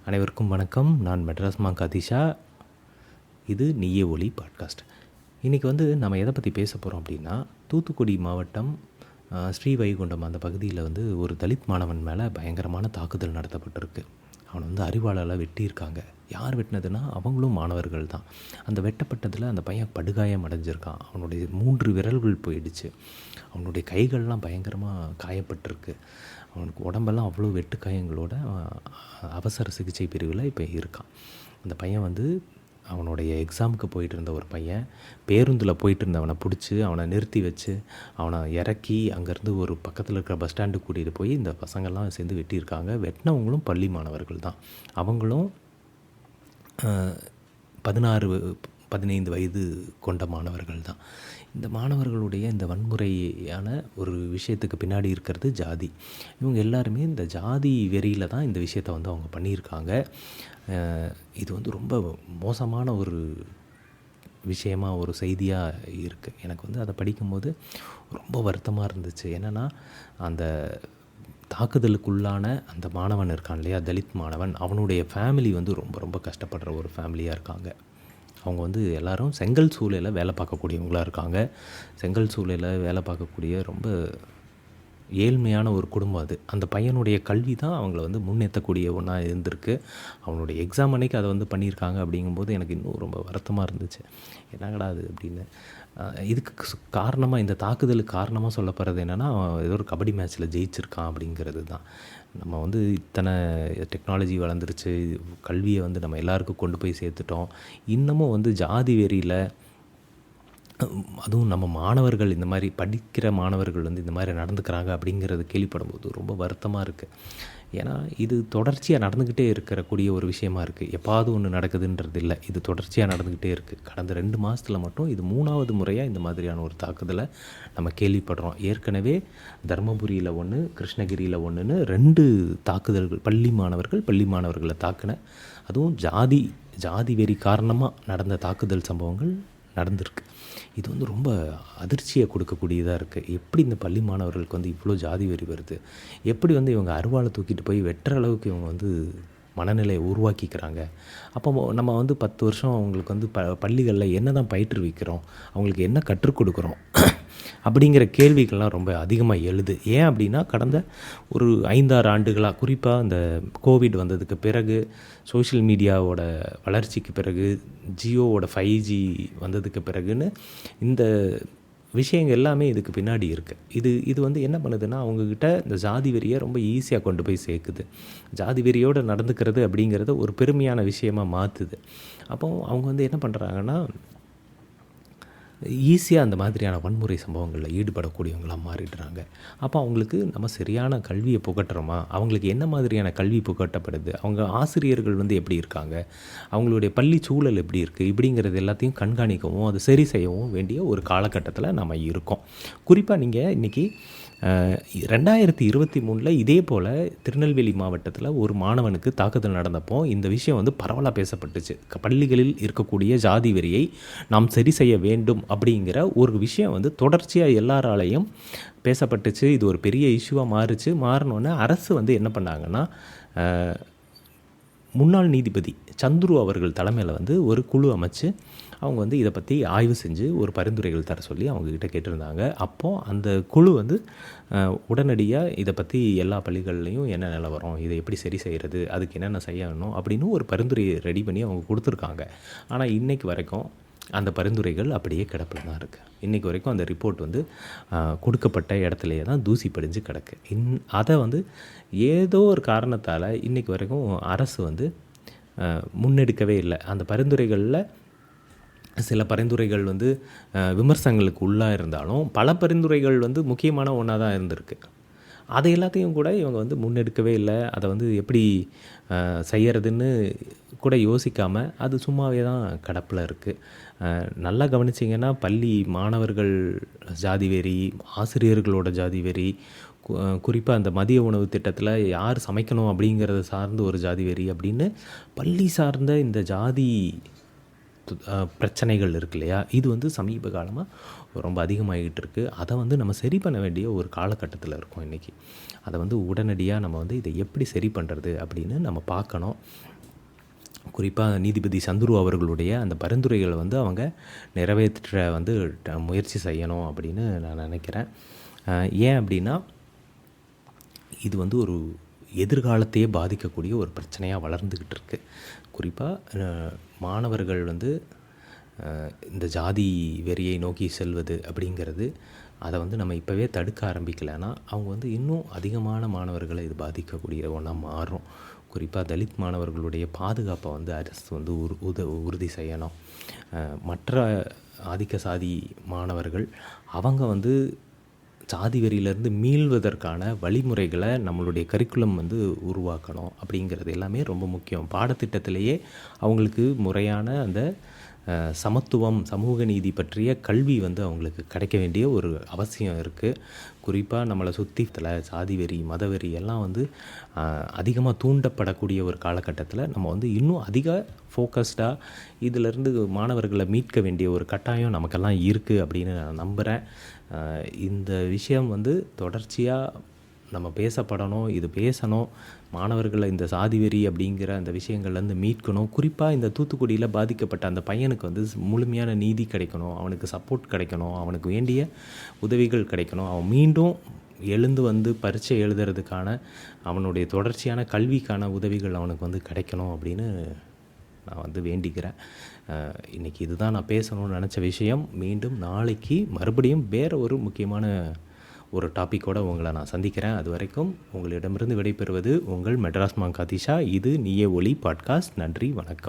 அனைவருக்கும் வணக்கம். நான் மெட்ராஸ் மாங்க் அதிஷா. இது நீயே ஒலி பாட்காஸ்ட். இன்றைக்கி நம்ம எதை பற்றி பேச போகிறோம் அப்படின்னா, தூத்துக்குடி மாவட்டம் ஸ்ரீவைகுண்டம் அந்த பகுதியில் ஒரு தலித் மாணவன் மேலே பயங்கரமான தாக்குதல் நடத்தப்பட்டிருக்கு. அவனை அறிவாளால் வெட்டியிருக்காங்க. யார் வெட்டினதுன்னா அவங்களும் மாணவர்கள் தான். அந்த வெட்டப்பட்டதில் அந்த பையன் படுகாயம் அடைஞ்சிருக்கான். அவனுடைய 3 விரல்கள் போயிடுச்சு. அவனுடைய கைகள்லாம் பயங்கரமாக காயப்பட்டிருக்கு. அவனுக்கு உடம்பெல்லாம் அவ்வளோ வெட்டுக்காயங்களோட அவசர சிகிச்சை பிரிவில் இப்போ இருக்கான். அந்த பையன் அவனுடைய எக்ஸாமுக்கு போயிட்டு இருந்த ஒரு பையன் பேருந்தில் போயிட்டு இருந்தவனை பிடிச்சி அவனை நிறுத்தி வச்சு அவனை இறக்கி அங்கேருந்து ஒரு பக்கத்தில் இருக்கிற பஸ் ஸ்டாண்டுக்கு கூட்டிகிட்டு போய் இந்த பசங்கள்லாம் சேர்ந்து வெட்டியிருக்காங்க. வெட்டினவங்களும் பள்ளி மாணவர்கள் தான். அவங்களும் 16-15 வயது கொண்ட மாணவர்கள் தான். இந்த மாணவர்களுடைய இந்த வன்முறையான ஒரு விஷயத்துக்கு பின்னாடி இருக்கிறது ஜாதி. இவங்க எல்லாருமே இந்த ஜாதி வெறியில் தான் இந்த விஷயத்தை அவங்க பண்ணியிருக்காங்க. இது ரொம்ப மோசமான ஒரு விஷயமாக ஒரு செய்தியாக இருக்குது. எனக்கு அதை படிக்கும்போது ரொம்ப வருத்தமாக இருந்துச்சு. என்னென்னா, அந்த தாக்குதலுக்குள்ளான அந்த மாணவன் இருக்கான் இல்லையா, தலித் மாணவன், அவனுடைய ஃபேமிலி ரொம்ப ரொம்ப கஷ்டப்படுற ஒரு ஃபேமிலியாக இருக்காங்க. அவங்க எல்லோரும் செங்கல் சூளையில் வேலை பார்க்கக்கூடியவங்களாக இருக்காங்க. செங்கல் சூளையில் வேலை பார்க்கக்கூடிய ரொம்ப ஏழ்மையான ஒரு குடும்பம் அது. அந்த பையனுடைய கல்வி தான் அவங்கள முன்னேற்றக்கூடிய ஒன்றா இருந்திருக்கு. அவனுடைய எக்ஸாம் அன்னைக்கு அதை பண்ணியிருக்காங்க. அப்படிங்கும்போது எனக்கு இன்னும் ரொம்ப வருத்தமாக இருந்துச்சு. என்னங்கடா அது அப்படின்னு. இதுக்கு காரணமாக, இந்த தாக்குதலுக்கு காரணமாக சொல்லப்படுறது என்னென்னா, ஏதோ ஒரு கபடி மேட்ச்சில் ஜெயிச்சிருக்கான் அப்படிங்கிறது தான். நம்ம இத்தனை டெக்னாலஜி வளர்ந்துருச்சு, கல்வியை நம்ம எல்லாருக்கும் கொண்டு போய் சேர்த்துட்டோம். இன்னமும் ஜாதி வெறியில், அதுவும் நம்ம மாணவர்கள், இந்த மாதிரி படிக்கிற மாணவர்கள் இந்த மாதிரி நடந்துக்கிறாங்க அப்படிங்கிறது கேள்விப்படும்போது ரொம்ப வருத்தமாக இருக்குது. ஏன்னா இது தொடர்ச்சியாக நடந்துக்கிட்டே இருக்கக்கூடிய ஒரு விஷயமா இருக்குது. எப்பாவது ஒன்று நடக்குதுன்றது இல்லை, இது தொடர்ச்சியாக நடந்துக்கிட்டே இருக்குது. கடந்த 2 மாதத்தில் மட்டும் இது 3வது முறையாக இந்த மாதிரியான ஒரு தாக்குதலை நம்ம கேள்விப்படுறோம். ஏற்கனவே தருமபுரியில் 1, கிருஷ்ணகிரியில் 1ன்னு 2 தாக்குதல்கள், பள்ளி மாணவர்களை தாக்கின, அதுவும் ஜாதி வெறி காரணமாக நடந்த தாக்குதல் சம்பவங்கள் நடந்திருக்கு. இது ரொம்ப அதிர்ச்சியை கொடுக்கக்கூடியதாக இருக்குது. எப்படி இந்த பள்ளி மாணவர்களுக்கு இவ்வளோ ஜாதி வெறி வருது? எப்படி இவங்க அருவாளை தூக்கிட்டு போய் வெட்டுற அளவுக்கு இவங்க மனநிலையை உருவாக்கிக்கிறாங்க? அப்போ நம்ம 10 வருஷம் அவங்களுக்கு பள்ளிகளில் என்ன தான் பயிற்றுவிக்கிறோம், அவங்களுக்கு என்ன கற்றுக் கொடுக்குறோம் அப்படிங்கிற கேள்விகள்லாம் ரொம்ப அதிகமாக எழுது. ஏன் அப்படின்னா, கடந்த ஒரு 5-6 ஆண்டுகளாக, குறிப்பாக இந்த கோவிட் வந்ததுக்கு பிறகு, சோஷியல் மீடியாவோட வளர்ச்சிக்கு பிறகு, ஜியோவோட 5G வந்ததுக்கு பிறகுன்னு இந்த விஷயங்கள் எல்லாமே இதுக்கு பின்னாடி இருக்குது. இது என்ன பண்ணுதுன்னா, அவங்கக்கிட்ட இந்த ஜாதி வெறியை ரொம்ப ஈஸியாக கொண்டு போய் சேர்க்குது. ஜாதி வெறியோடு நடந்துக்கிறது அப்படிங்கிறத ஒரு பெருமையான விஷயமாக மாற்றுது. அப்போ அவங்க என்ன பண்ணுறாங்கன்னா, ஈஸியாக அந்த மாதிரியான வன்முறை சம்பவங்களில் ஈடுபடக்கூடியவங்களாக மாறிடுறாங்க. அப்போ அவங்களுக்கு நம்ம சரியான கல்வியை புகட்டுறோமா, அவங்களுக்கு என்ன மாதிரியான கல்வி புகட்டப்படுது, அவங்க ஆசிரியர்கள் எப்படி இருக்காங்க, அவங்களுடைய பள்ளி சூழல் எப்படி இருக்குது, இப்படிங்கிறது எல்லாத்தையும் கண்காணிக்கவும் அது சரி செய்யவும் வேண்டிய ஒரு காலகட்டத்தில் நம்ம இருக்கோம். குறிப்பாக நீங்கள் இன்றைக்கி 2023 இதே போல் திருநெல்வேலி மாவட்டத்தில் ஒரு மாணவனுக்கு தாக்குதல் நடந்தப்போ இந்த விஷயம் பரவலாக பேசப்பட்டுச்சு. பள்ளிகளில் இருக்கக்கூடிய ஜாதி வெறியை நாம் சரி செய்ய வேண்டும் அப்படிங்கிற ஒரு விஷயம் தொடர்ச்சியாக எல்லாராலையும் பேசப்பட்டுச்சு. இது ஒரு பெரிய இஷ்யூவாக மாறுச்சு. மாறினோன்னே அரசு என்ன பண்ணாங்கன்னா, முன்னாள் நீதிபதி சந்துரு அவர்கள் தலைமையில் ஒரு குழு அமைச்சு அவங்க இதை பற்றி ஆய்வு செஞ்சு ஒரு பரிந்துரைகள் தர சொல்லி அவங்கக்கிட்ட கேட்டிருந்தாங்க. அப்போது அந்த குழு உடனடியாக இதை பற்றி எல்லா பள்ளிகள்லேயும் என்ன நிலவரம், இதை எப்படி சரி செய்கிறது, அதுக்கு என்னென்ன செய்யணும் அப்படின்னு ஒரு பரிந்துரையை ரெடி பண்ணி அவங்க கொடுத்துருக்காங்க. ஆனால் இன்றைக்கு வரைக்கும் அந்த பரிந்துரைகள் அப்படியே கிடப்பில் தான் இருக்குது. இன்றைக்கி வரைக்கும் அந்த ரிப்போர்ட் கொடுக்கப்பட்ட இடத்துலையே தான் தூசி படிஞ்சு கிடக்கு. அதை ஏதோ ஒரு காரணத்தால் இன்றைக்கி வரைக்கும் அரசு முன்னெடுக்கவே இல்லை. அந்த பரிந்துரைகளில் சில பரிந்துரைகள் விமர்சனங்களுக்கு உள்ளாக இருந்தாலும் பல பரிந்துரைகள் முக்கியமான ஒன்றா தான் இருந்திருக்கு. அதை எல்லாத்தையும் கூட இவங்க முன்னெடுக்கவே இல்லை. அதை எப்படி செய்கிறதுன்னு கூட யோசிக்காமல் அது சும்மாவே தான் கிடப்பில் இருக்குது. நல்லா கவனிச்சிங்கன்னா, பள்ளி மாணவர்கள் ஜாதி வெறி, ஆசிரியர்களோட ஜாதி வெறி, குறிப்பாக அந்த மதிய உணவு திட்டத்தில் யார் சமைக்கணும் அப்படிங்கிறத சார்ந்து ஒரு ஜாதி வெறி அப்படின்னு பள்ளி சார்ந்த இந்த ஜாதி பிரச்சனைகள் இருக்கு இல்லையா, இது சமீப காலமாக ரொம்ப அதிகமாகிட்டு இருக்குது. அதை நம்ம சரி பண்ண வேண்டிய ஒரு காலகட்டத்தில் இருக்கோம் இன்றைக்கி. அதை உடனடியாக நம்ம இதை எப்படி சரி பண்ணுறது அப்படின்னு நம்ம பார்க்கணும். குறிப்பாக நீதிபதி சந்துரு அவர்களுடைய அந்த பரிந்துரைகளை வந்து அவங்க நிறைவேற்ற வந்து முயற்சி செய்யணும் அப்படின்னு நான் நினைக்கிறேன். ஏன் அப்படின்னா இது வந்து ஒரு எதிர்காலத்தையே பாதிக்கக்கூடிய ஒரு பிரச்சனையாக வளர்ந்துக்கிட்டு இருக்குது. குறிப்பாக மாணவர்கள் வந்து இந்த ஜாதி வெறியை நோக்கி செல்வது அப்படிங்கிறது, அதை வந்து நம்ம இப்போவே தடுக்க ஆரம்பிக்கலைன்னா அவங்க வந்து இன்னும் அதிகமான மாணவர்களை இது பாதிக்கக்கூடிய ஒன்றா மாறும். குறிப்பாக தலித் மாணவர்களுடைய பாதுகாப்பை வந்து அரசு வந்து உறுதி செய்யணும். மற்ற ஆதிக்க சாதி மாணவர்கள் அவங்க வந்து சாதி வெறியிலேருந்து மீள்வதற்கான வழிமுறைகளை நம்மளுடைய கரிக்குலம் வந்து உருவாக்கணும். அப்படிங்கிறது எல்லாமே ரொம்ப முக்கியம். பாடத்திட்டத்திலேயே அவங்களுக்கு முறையான அந்த சமத்துவம், சமூக நீதி பற்றிய கல்வி வந்து அவங்களுக்கு கிடைக்க வேண்டிய ஒரு அவசியம் இருக்குது. குறிப்பாக நம்மளை சுற்றி சாதி வெறி, மதவெறி எல்லாம் வந்து அதிகமாக தூண்டப்படக்கூடிய ஒரு காலகட்டத்தில் நம்ம வந்து இன்னும் அதிக ஃபோக்கஸ்டாக இதிலேருந்து மாணவர்களை மீட்க வேண்டிய ஒரு கட்டாயம் நமக்கெல்லாம் இருக்குது அப்படின்னு நான் நம்புகிறேன். இந்த விஷயம் வந்து தொடர்ச்சியாக நம்ம பேசப்படணும், இது பேசணும். மாணவர்களை இந்த சாதி வெறி அப்படிங்கிற அந்த விஷயங்கள்லேருந்து மீட்கணும். குறிப்பாக இந்த தூத்துக்குடியில் பாதிக்கப்பட்ட அந்த பையனுக்கு வந்து முழுமையான நீதி கிடைக்கணும், அவனுக்கு சப்போர்ட் கிடைக்கணும், அவனுக்கு வேண்டிய உதவிகள் கிடைக்கணும். அவன் மீண்டும் எழுந்து வந்து பரீட்சை எழுதுறதுக்கான அவனுடைய தொடர்ச்சியான கல்விக்கான உதவிகள் அவனுக்கு வந்து கிடைக்கணும் அப்படின்னு நான் வந்து வேண்டிக்கிறேன். இன்றைக்கி இதுதான் நான் பேசணும்னு நினச்ச விஷயம். மீண்டும் நாளைக்கு மறுபடியும் வேறு ஒரு முக்கியமான ஒரு டாப்பிக்கோடு உங்களை நான் சந்திக்கிறேன். அது வரைக்கும் உங்களிடமிருந்து விடைபெறுவது உங்கள் மெட்ராஸ் மாங்க் ஆதிஷா. இது நீயே ஒலி பாட்காஸ்ட். நன்றி, வணக்கம்.